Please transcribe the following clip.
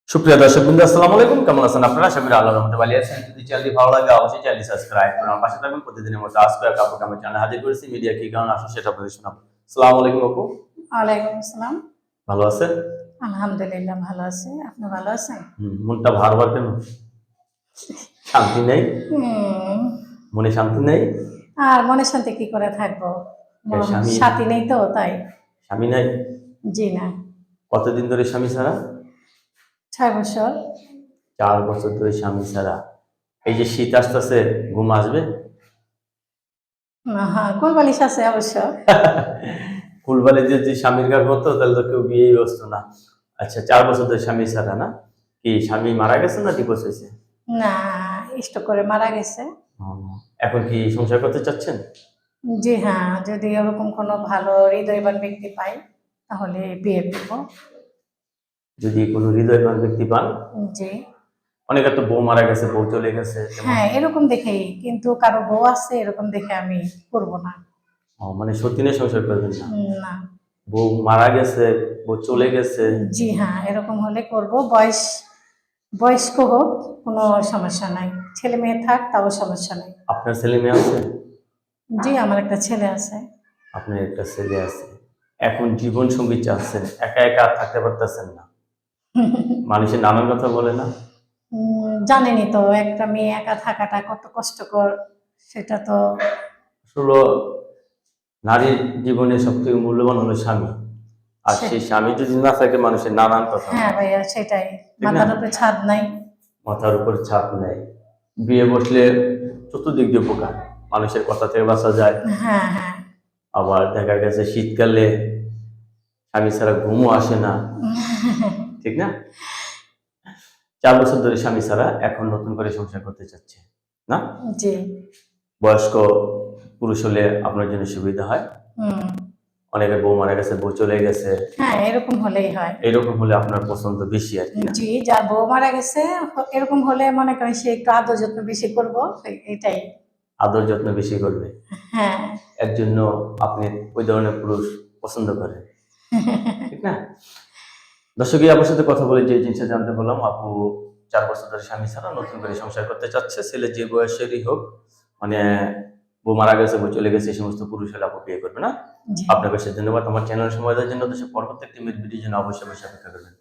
সুপ্রিয় দর্শকবৃন্দ, আসসালামু আলাইকুম। কেমন আছেন আপনারা? আশা করি আল্লাহর রহমতে ভালো আছেন। যদি চ্যানেলটি ভালো লাগে অবশ্যই চ্যানেলটি সাবস্ক্রাইব করুন, আমার পাশে থাকবেন। প্রতিদিনের মতো আজকে এক আপুকে আমি চ্যানেলে হাজির করেছি। মিডিয়া কি কারণে আসে সেটা আপনাদের শোনাবো। আসসালামু আলাইকুম আপু। ওয়ালাইকুম আসসালাম। ভালো আছেন? আলহামদুলিল্লাহ ভালো আছি। আপনি ভালো আছেন? মনটা ভার ভার কেন? শান্তি নেই? হুম। মনে শান্তি নেই? আর মনের শান্তি কি করে থাকবো? স্বামী সাথী নেই তো তাই। স্বামী নাই? জি না। কতদিন ধরে স্বামী ছাড়া? 6 বছর। 4 বছর ধরে স্বামী ছাড়া। এই যে শীত আসতেছে, ঘুম আসবে? হ্যাঁ, কোলবালিশ আছে অবশ্য। ফুলবাড়ি যদি স্বামীর কাছে হতো তাহলে তো কেউ বিয়েই বসতো না। আচ্ছা, 4 বছর ধরে স্বামী ছাড়া না? কি স্বামী মারা গেছে না ডিভোর্স হয়েছে? না, স্ট্রোক করে মারা গেছে। এখন কি সংসার করতে চাচ্ছেন? জি হ্যাঁ, যদি ওরকম কোনো ভালো হৃদয়বান ব্যক্তি পাই তাহলে বিয়ে করব। যদি কোনো হৃদয়বান ব্যক্তি পান। জি। অনেকের তো বউ মারা গেছে, বউ চলে গেছে, হ্যাঁ, এরকম দেখেই, কিন্তু কারো বউ আছে এরকম দেখে আমি করব না। মানে সত্যিনে সংসার করবেন না? না। বউ মারা গেছে, বউ চলে গেছে। জি হ্যাঁ, এরকম হলে করব। বয়স্ক হোক, কোনো সমস্যা নাই। ছেলে মেয়ে থাক তাও সমস্যা নাই। আপনার ছেলে মেয়ে আছে? জি, আমার একটা ছেলে আছে। আপনার একটা ছেলে আছে। এখন জীবন সঙ্গী চাচ্ছেন, একা একা আর থাকতে পারতেছেন না। মানুষের নানান কথা বলে না? জানেনই তো একটা মেয়ে একা থাকাটা কত কষ্টকর, সেটা তো। আসলে নারীর জীবনে সবথেকে মূল্যবান হলো স্বামী। আর সেই স্বামী যদি না থাকে, মানুষের নানান কথা। হ্যাঁ ভাইয়া, সেটাই। ঠিক না? মাথার উপরে ছাদ নাই। মাথার উপর ছাদ নেই। বিয়ে বসলে চতুর্দিক দিয়ে উপকার, মানুষের কথা থেকে বাঁচা যায়। হ্যাঁ হ্যাঁ। আবার দেখা গেছে শীতকালে স্বামী ছাড়া ঘুমও আসে না, ঠিক না? 4 বছর ধরে স্বামী ছাড়া, এখন নতুন করে সংসার করতে চাচ্ছে না? জি। বয়স্ক পুরুষ হলে আপনার জন্য সুবিধা হয়। অনেকের বউ মারা গেছে, বউ চলে গেছে। হ্যাঁ, এরকম হলেই হয়। এরকম হলে আপনার পছন্দ বেশি আর কি। জি, যার বউ মারা গেছে এরকম হলে মনে করেন সে একটু আদর যত্ন বেশি করব, এটাই। আদর যত্ন বেশি করবে। হ্যাঁ। এর জন্য আপনি ওই ধরনের পুরুষ পছন্দ করেন, ঠিক না? দর্শক, আপনার সাথে কথা বলে যে জিনিসটা জানতে পারলাম, আপু 4 বছর ধরে স্বামী ছাড়া নতুন করে সংসার করতে চাচ্ছে। ছেলে যে বয়সেরই হোক, মানে বউ মারা গেছে, বউ চলে গেছে, এই সমস্ত পুরুষ হলে আপু বিয়ে করবে না। আপনাকে সে ধন্যবাদ আমার চ্যানেল সময় দেওয়ার জন্য। পরবর্তী একটি ভিডিওর জন্য অবশ্যই অপেক্ষা করবেন।